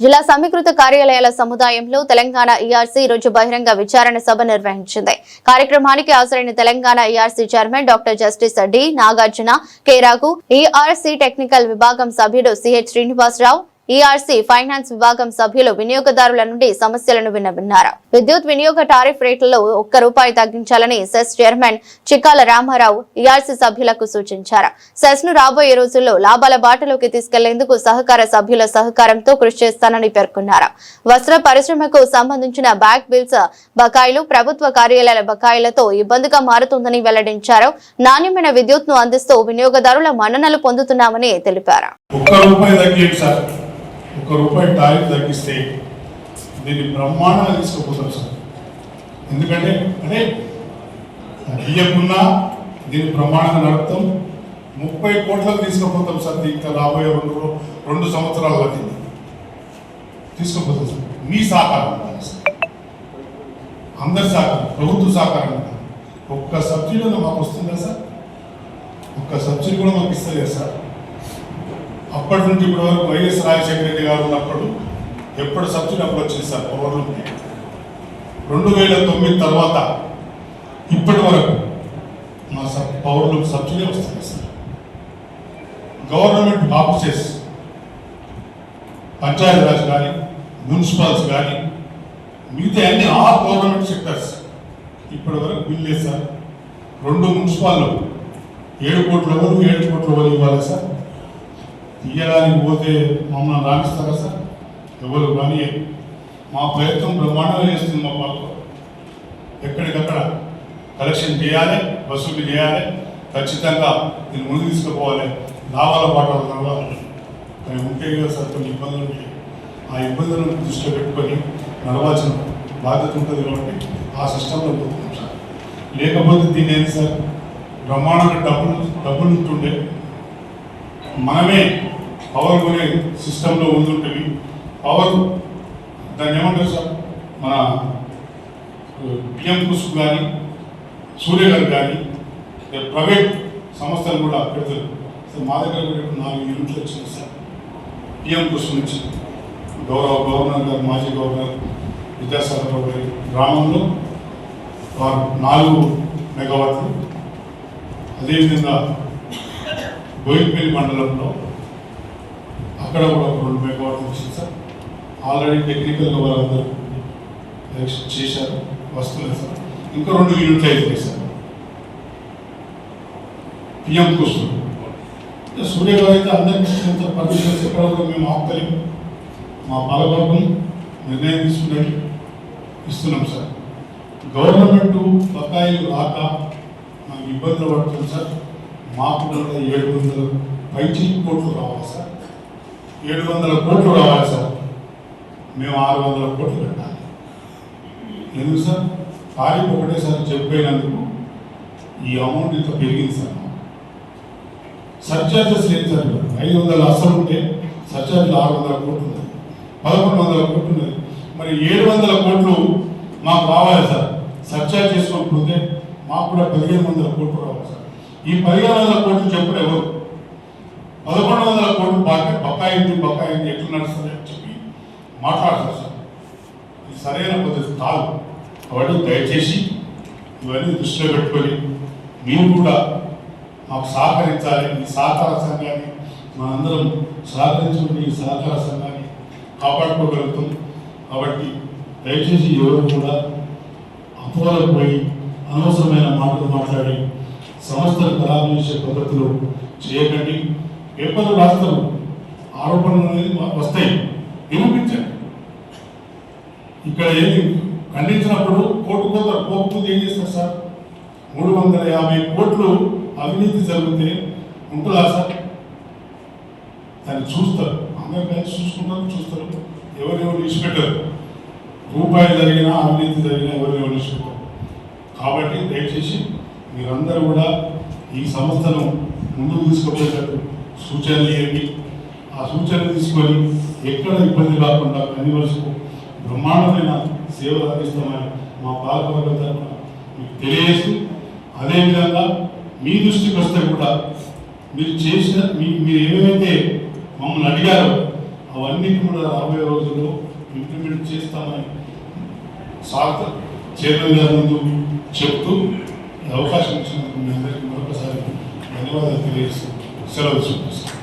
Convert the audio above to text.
జిల్లా సమీకృత కార్యాలయాల సముదాయంలో తెలంగాణ ఈఆర్సీ రోజు బహిరంగ విచారణ సభ నిర్వహించింది. కార్యక్రమానికి హాజరైన Telangana ERC chairman doctor justice D Nagarjuna, K Raghu, ERC technical విభాగం సభ్యుడు సిహెచ్ శ్రీనివాసరావు, ఈఆర్సీ ఫైనాన్స్ విభాగం సభ్యులు వినియోగదారుల నుండి సమస్యలను విన్నవిన్నారు. విద్యుత్ వినియోగ టారిఫ్ రేట్లలో ₹1 తగ్గించాలని CESS chairman Chikkala Ramarao ERC సభ్యులకు సూచించారు. సెస్ ను రాబోయే రోజుల్లో లాభాల బాటలోకి తీసుకెళ్లేందుకు సహకార సభ్యుల సహకారంతో కృషి చేస్తానని పేర్కొన్నారు. వస్త్ర పరిశ్రమకు సంబంధించిన బ్యాక్ బిల్స్ బకాయిలు ప్రభుత్వ కార్యాలయాల బకాయిలతో ఇబ్బందిగా మారుతుందని వెల్లడించారు. నాణ్యమైన విద్యుత్ ను అందిస్తూ వినియోగదారుల మన్ననలు పొందుతున్నామని తెలిపారు. ₹1 టారిఫ్ తగ్గిస్తే దీన్ని బ్రహ్మాండంగా తీసుకుపోతాం సార్. ఎందుకంటే తగ్గియకున్నా దీన్ని బ్రహ్మాండంగా నడుపుతాం. 30 కోట్లకు తీసుకుపోతాం సార్. ఇంకా రాబోయే 2 సంవత్సరాల తీసుకుపోతాం సార్. మీ సహకారం ఉండాలి సార్, అందరి సహకారం, ప్రభుత్వ సహకారం ఉండాలి. ఒక్క సబ్సిడీ మాకు వస్తుందా సార్? ఒక్క సబ్సిడీ కూడా మాకు ఇస్తలేదు సార్. అప్పటి నుంచి ఇప్పటి వరకు వైఎస్ రాజశేఖర రెడ్డి గారు ఉన్నప్పుడు ఎప్పుడు సబ్సిడీ అప్పుడు వచ్చింది సార్. పవర్లు 2009 తర్వాత ఇప్పటి వరకు మా పవర్లు సబ్సిడీ వస్తుంది సార్. గవర్నమెంట్ ఆఫీసెస్, పంచాయతీరాజ్ కానీ, మున్సిపల్స్ కానీ, మిగతా అన్ని ఆల్ గవర్నమెంట్ సెక్టర్స్ ఇప్పటి వరకు బిల్ లేదు సార్. 2 మున్సిపాల్లో 7 కోట్ల వరకు 7 కోట్ల వరకు ఇవ్వాలి సార్. తీయడానికి పోతే మమ్మల్ని రాణిస్తారా సార్? ఎవరు కానీ మా ప్రయత్నం బ్రహ్మాండంగా చేస్తుంది. మా పాప ఎక్కడికక్కడ కలెక్షన్ చేయాలి, వసూలు చేయాలి, ఖచ్చితంగా దీన్ని ముందు తీసుకుపోవాలి, లాభాల పాటలు నడవాలి. అవి ఉంటాయి కదా సార్, కొన్ని ఇబ్బందులు ఉంటాయి. ఆ ఇబ్బందులను దృష్టిలో పెట్టుకొని నడవాల్సిన బాధ్యత ఉంటుంది కాబట్టి ఆ సిస్టంలో పోతున్నాం సార్. లేకపోతే దీన్ని ఏంటి సార్, బ్రహ్మాండంగా డబ్బులు ఉంటుండే మనమే పవర్ కొనే సిస్టంలో ఉంటుంటుంది. పవర్ దాన్ని ఏమంటారు సార్, మన పిఎం కుసుమ్ కానీ, సూర్య గారు కానీ, ప్రైవేట్ సంస్థలు కూడా పెడతారు సార్. మా దగ్గర కూడా 4 యూనిట్లు వచ్చినాయి సార్ పిఎం కుసుమ్ నుంచి. గవర్నర్ గారు, మాజీ గవర్నర్ విద్యాసాగర్ గారి గ్రామంలో 4 మెగావాట్లు, అదేవిధంగా బోయినపల్లి మండలంలో అక్కడ కూడా 2 మెగావాట్లు వచ్చింది సార్. ఆల్రెడీ టెక్నికల్గా వాళ్ళందరూ చేశారు, వస్తున్నాయి సార్. ఇంకా 2 యూనిట్లు అవుతాయి సార్ పిఎం కుసుమ్. సూర్య గారు అయితే అందరికీ పర్మిషన్స్ ఎక్కడ కూడా మేము ఆపుతలేము. మా పాలకవర్గం నిర్ణయం తీసుకున్నట్టు ఇస్తున్నాం సార్. గవర్నమెంట్ బకాయిలు రాక మనకు ఇబ్బందులు పడుతుంది సార్. మాకు కూడా 700 కోట్లు రావాలి సార్. 700 కోట్లు రావాలి సార్. మేము 600 కోట్లు పెట్టాలి. ఎందుకు సార్? తారీఖు ఒకటేసారి చెప్పినందుకు ఈ అమౌంట్ ఇంత పెరిగింది సార్. సర్చార్జెస్ లేదు సార్. 500 అసలు ఉంటే సర్చార్జీలు 600 కోట్లు ఉంది, 1100 కోట్లు ఉన్నది. మరి 700 కోట్లు మాకు రావాలి సార్. సర్చార్జ్ చేసుకోకపోతే మాకు కూడా 1500 కోట్లు రావాలి సార్. ఈ 1500 కోట్లు చెప్పుడు ఎవరు? 1100 కోట్లు బకాయింది ఎట్లా నడుస్తుంది అని చెప్పి మాట్లాడతారు సార్. ఇది సరైన పద్ధతి కాదు. కాబట్టి దయచేసి ఇవన్నీ దృష్టిలో పెట్టుకొని మీరు కూడా మాకు సహకరించాలి. ఈ సహకార సంఘాన్ని మనందరం సహకరించుకుని ఈ సహకార సంఘాన్ని కాపాడుకోగలుగుతాం. కాబట్టి దయచేసి ఎవరు కూడా అపోహలకు పోయి అనవసరమైన మాటలు మాట్లాడి సంస్థలు ఖరాబు చేసే పద్ధతులు చేయకండి. పేపర్లు రాస్తారు, ఆరోపణలు అనేది వస్తాయి, నిరూపించండి. ఇక్కడ ఏది ఖండించినప్పుడు కోర్టు పోతారు. కోర్టు ఏం చేస్తారు సార్? 350 కోట్లు అవినీతి జరిగితే ఉంటుందా సార్? దాన్ని చూస్తారు, అందరూ కలిసి చూస్తారు. ఎవరెవరు విడిచిపెట్టారు? రూపాయలు జరిగినా, అవినీతి జరిగినా ఎవరెవరు విడిచిపెట్టారు? కాబట్టి దయచేసి మీరందరూ కూడా ఈ సంస్థను ముందుకు తీసుకుపోయేటట్టు సూచనలు ఇవ్వండి. ఆ సూచనలు తీసుకొని ఎక్కడ ఇబ్బంది కాకుండా అన్ని వరుసకు బ్రహ్మాండమైన సేవలు అందిస్తామని మా పాలకవర్గం తరఫున మీకు తెలియజేస్తూ, అదేవిధంగా మీ దృష్టికి వస్తే కూడా మీరు చేసిన మీరు ఏమైతే మమ్మల్ని అడిగారో అవన్నీ కూడా రాబోయే రోజుల్లో ఇంప్లిమెంట్ చేస్తామని సార్ చైర్మన్ గారి ముందు చెప్తూ అవకాశం ఇచ్చినందుకు మీ అందరికీ మరొకసారి ధన్యవాదాలు తెలియజేస్తూ సెలవు తీసుకుంటాను.